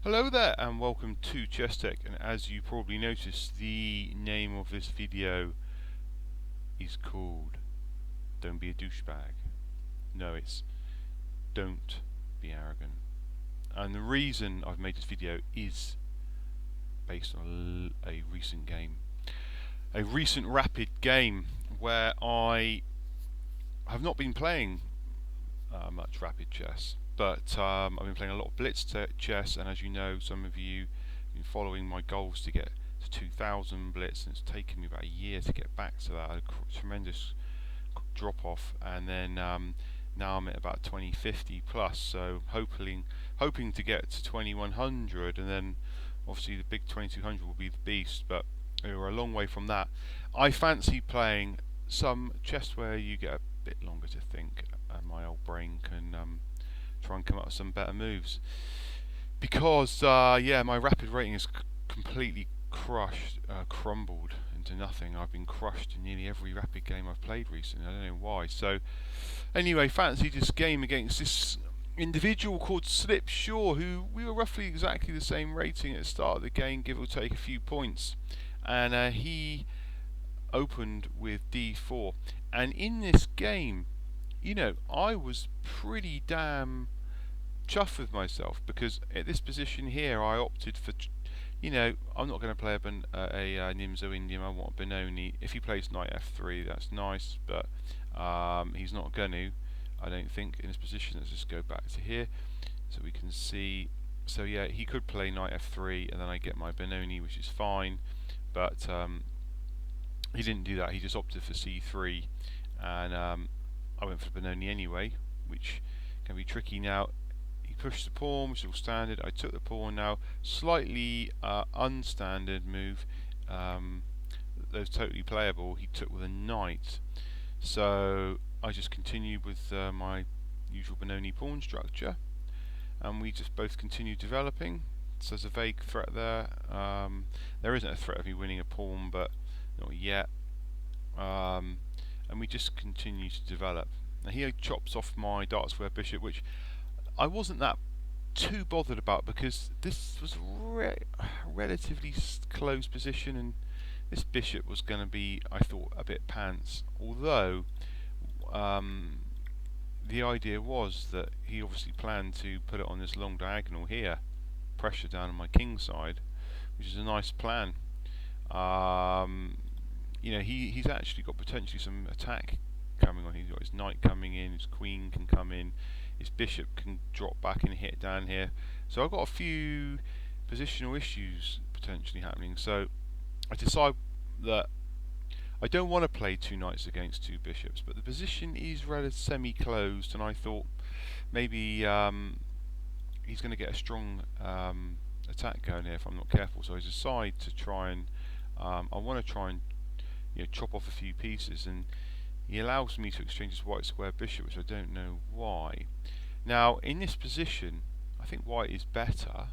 Hello there and welcome to Chess Tech, and as you probably noticed, the name of this video is called Don't Be a Douchebag. No, it's Don't Be Arrogant. And the reason I've made this video is based on a recent game. A recent rapid game where I have not been playing much rapid chess, but I've been playing a lot of blitz chess, and as you know, some of you have been following my goals to get to 2000 blitz, and it's taken me about a year to get back to that. A tremendous drop off, and then now I'm at about 2050 plus, so hoping to get to 2100, and then obviously the big 2200 will be the beast, but we're a long way from that. I fancy playing some chess where you get a bit longer to think, and my old brain can try and come up with some better moves. Because my rapid rating is completely crumbled into nothing. I've been crushed in nearly every rapid game I've played recently. I don't know why. So anyway, fancy this game against this individual called Slip Shaw, who we were roughly exactly the same rating at the start of the game, give or take a few points, and he opened with d4. And in this game, you know, I was pretty damn chuffed with myself, because at this position here I opted for, you know, I'm not going to play a Nimzo Indian. I want a Benoni. If he plays knight f3, that's nice, but he's not going to, I don't think, in this position. Let's just go back to here so we can see. So yeah, he could play knight f3 and then I get my Benoni, which is fine, but he didn't do that. He just opted for c3, and I went for Benoni anyway, which can be tricky. Now he pushed the pawn, which is all standard. I took the pawn. Now slightly unstandard move, that was totally playable. He took with a knight, so I just continued with my usual Benoni pawn structure, and we just both continued developing. So there's a vague threat there. There isn't a threat of me winning a pawn, but not yet. And we just continue to develop. Now he chops off my dark square bishop, which I wasn't that too bothered about, because this was relatively close position, and this bishop was going to be, I thought, a bit pants. Although the idea was that he obviously planned to put it on this long diagonal here, pressure down on my king side, which is a nice plan. You know, he's actually got potentially some attack coming on. He's got his knight coming in, his queen can come in, his bishop can drop back and hit down here. So I've got a few positional issues potentially happening. So I decide that I don't want to play two knights against two bishops, but the position is rather semi-closed, and I thought maybe he's going to get a strong attack going here if I'm not careful. So I decide to try and I want to try and, you know, chop off a few pieces, and he allows me to exchange his white square bishop, which I don't know why. Now in this position I think white is better,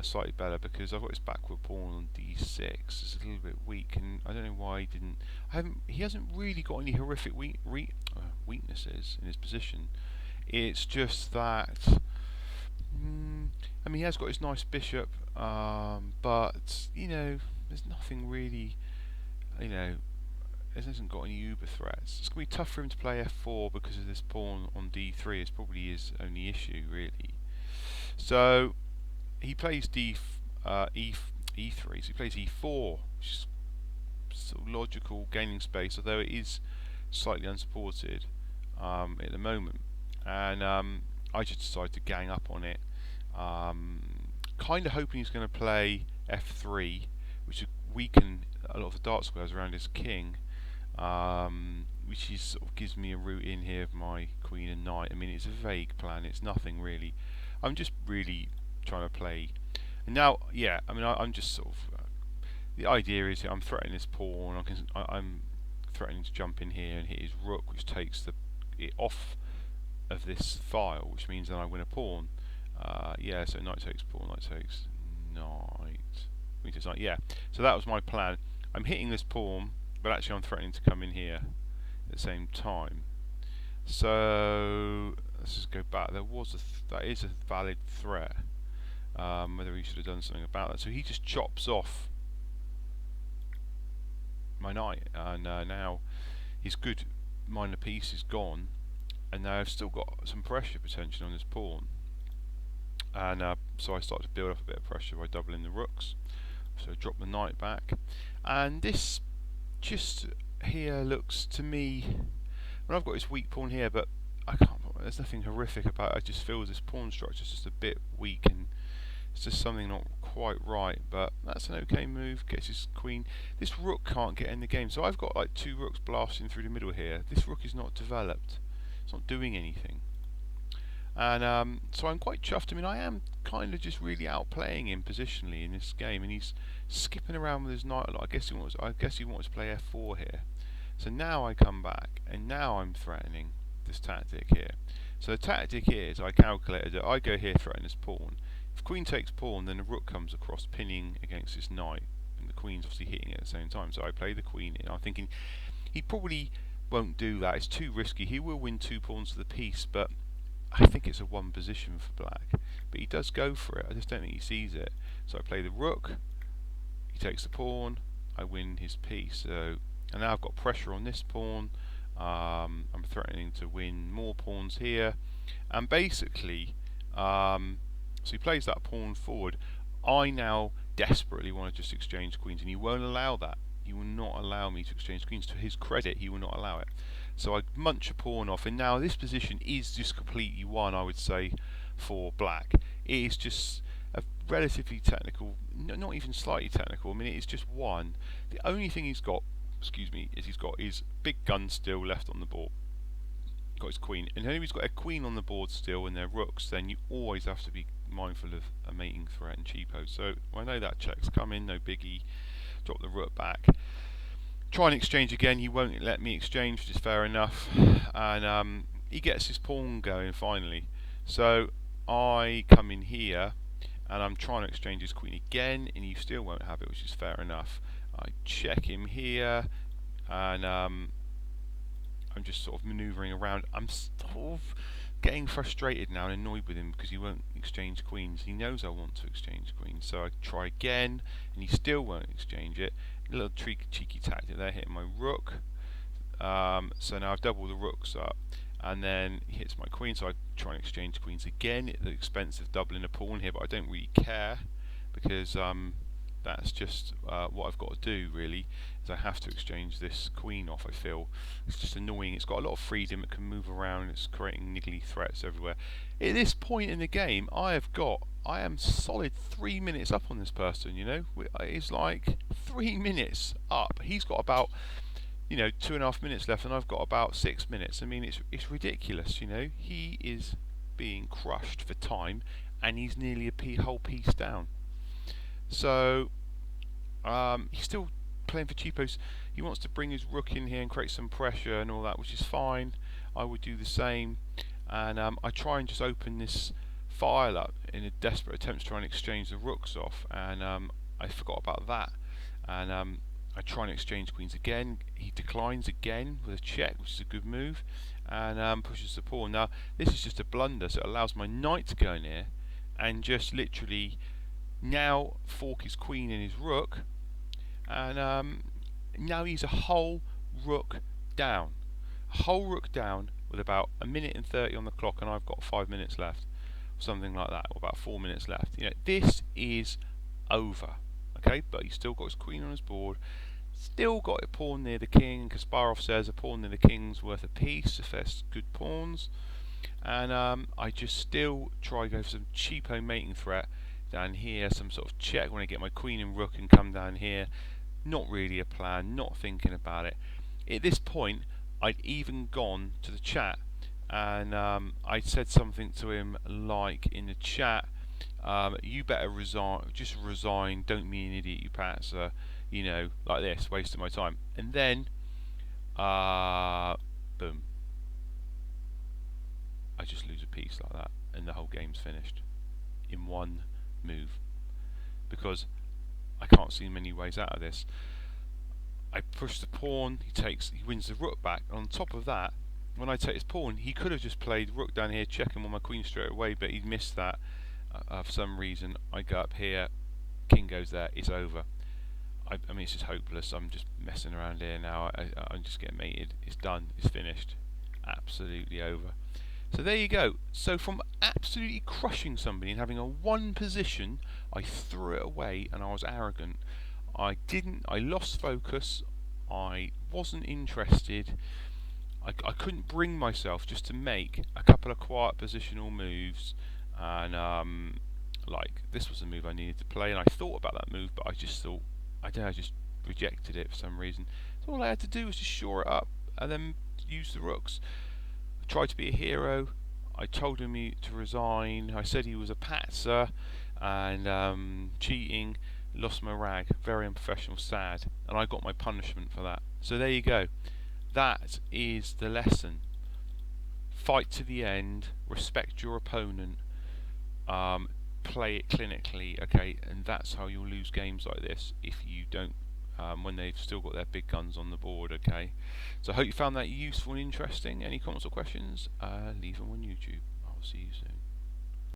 slightly better, because I've got his backward pawn on d6. It's a little bit weak, and I don't know why he didn't. He hasn't really got any horrific weaknesses in his position. It's just that I mean, he has got his nice bishop, but you know, there's nothing really, you know, he hasn't got any uber threats. It's going to be tough for him to play f4 because of this pawn on d3. It's probably his only issue, really. So he plays e3, so he plays e4, which is sort of logical, gaining space, although it is slightly unsupported at the moment. And I just decided to gang up on it, kind of hoping he's going to play f3, which would weaken a lot of the dark squares around his king, which is sort of gives me a route in here of my queen and knight. I mean, it's a vague plan, it's nothing really. I'm just really trying to play. And now, yeah, I mean, I'm just sort of the idea is that I'm threatening this pawn. I'm threatening to jump in here and hit his rook, which takes it off of this file, which means then I win a pawn. Yeah, so knight takes pawn, knight takes knight, queen takes knight. Yeah, so that was my plan. I'm hitting this pawn, but actually I'm threatening to come in here at the same time. So let's just go back. There was that is a valid threat. whether he should have done something about that. So he just chops off my knight, and now his good minor piece is gone, and now I've still got some pressure potentially on this pawn. And so I start to build up a bit of pressure by doubling the rooks. So I drop the knight back, and this just here looks to me, when I've got this weak pawn here, but I can't. There's nothing horrific about it. I just feel this pawn structure is just a bit weak, and it's just something not quite right. But that's an okay move. Gets his queen. This rook can't get in the game, so I've got like 2 rooks blasting through the middle here. This rook is not developed. It's not doing anything. And so I'm quite chuffed. I mean, I am kind of just really outplaying him positionally in this game, and he's skipping around with his knight a lot. I guess he wants to play f4 here. So now I come back, and now I'm threatening this tactic here. So the tactic is, I calculated that I go here, threaten this pawn. If queen takes pawn, then the rook comes across, pinning against this knight, and the queen's obviously hitting it at the same time. So I play the queen in. I'm thinking he probably won't do that. It's too risky. He will win 2 pawns to the piece, but I think it's a 1 position for black. But he does go for it. I just don't think he sees it. So I play the rook. He takes the pawn. I win his piece. So, and now I've got pressure on this pawn. I'm threatening to win more pawns here, and basically, so he plays that pawn forward. I now desperately want to just exchange queens, and he won't allow that. He will not allow me to exchange queens. To his credit, he will not allow it. So I munch a pawn off, and now this position is just completely won, I would say, for black. It is just a relatively technical, not even slightly technical. I mean, it is just won. The only thing he's got, is he's got his big gun still left on the board. Got his queen, and if he's got a queen on the board still and their rooks, then you always have to be mindful of a mating threat and cheapo. So I know that checks come in, no biggie. Drop the rook back. Try and exchange again. He won't let me exchange, which is fair enough. And he gets his pawn going finally. So I come in here, and I'm trying to exchange his queen again, and he still won't have it, which is fair enough. I check him here, and I'm just sort of manoeuvring around. I'm sort of getting frustrated now and annoyed with him because he won't exchange queens. He knows I want to exchange queens, so I try again, and he still won't exchange it. A little cheeky tactic there, hitting my rook. So now I've doubled the rooks up, and then he hits my queen, so I try and exchange queens again at the expense of doubling a pawn here, but I don't really care because that's just what I've got to do, really, is I have to exchange this queen off. I feel it's just annoying. It's got a lot of freedom. It can move around. It's creating niggly threats everywhere. At this point in the game, I am solid 3 minutes up on this person, you know. It's like 3 minutes up. He's got about, 2.5 minutes left, and I've got about 6 minutes. I mean, it's ridiculous, you know. He is being crushed for time, and he's nearly a whole piece down. So he's still playing for cheapos. He wants to bring his rook in here and create some pressure and all that, which is fine. I would do the same, and I try and just open this file up in a desperate attempt to try and exchange the rooks off, and I forgot about that. And I try and exchange queens again. He declines again with a check, which is a good move, and pushes the pawn. Now this is just a blunder, so it allows my knight to go in here and just literally now fork his queen in his rook, and now he's a whole rook down. A whole rook down with about 1:30 on the clock, and I've got 5 minutes left, something like that, or about 4 minutes left. This is over. Okay, but he's still got his queen on his board, still got a pawn near the king. Kasparov says a pawn near the king's worth a piece if there's good pawns, and I just still try to go for some cheapo mating threat down here, some sort of check when I get my queen and rook and come down here. Not really a plan, not thinking about it. At this point, I'd even gone to the chat, and I said something to him like in the chat, you better resign, just resign, don't be an idiot, you Patzer, like this, wasting my time. And then, boom, I just lose a piece like that, and the whole game's finished in one move, because I can't see many ways out of this. I push the pawn, he wins the rook back. On top of that, when I take his pawn, he could have just played rook down here, checking on my queen straight away, but he missed that, For some reason, I go up here, king goes there, it's over. I mean, it's just hopeless. I'm just messing around here now. I'm just getting mated. It's done. It's finished. Absolutely over. So there you go. So from absolutely crushing somebody and having a one position, I threw it away and I was arrogant. I lost focus. I wasn't interested. I couldn't bring myself just to make a couple of quiet positional moves, and like this was the move I needed to play, and I thought about that move, but I just thought, I don't know, I just rejected it for some reason. So all I had to do was just shore it up and then use the rooks. I tried to be a hero. I told him to resign. I said he was a patzer and cheating. Lost my rag. Very unprofessional, sad, and I got my punishment for that. So there you go. That is the lesson. Fight to the end. Respect your opponent. Play it clinically, okay, and that's how you'll lose games like this if you don't, when they've still got their big guns on the board, okay. So I hope you found that useful and interesting. Any comments or questions, leave them on YouTube. I'll see you soon.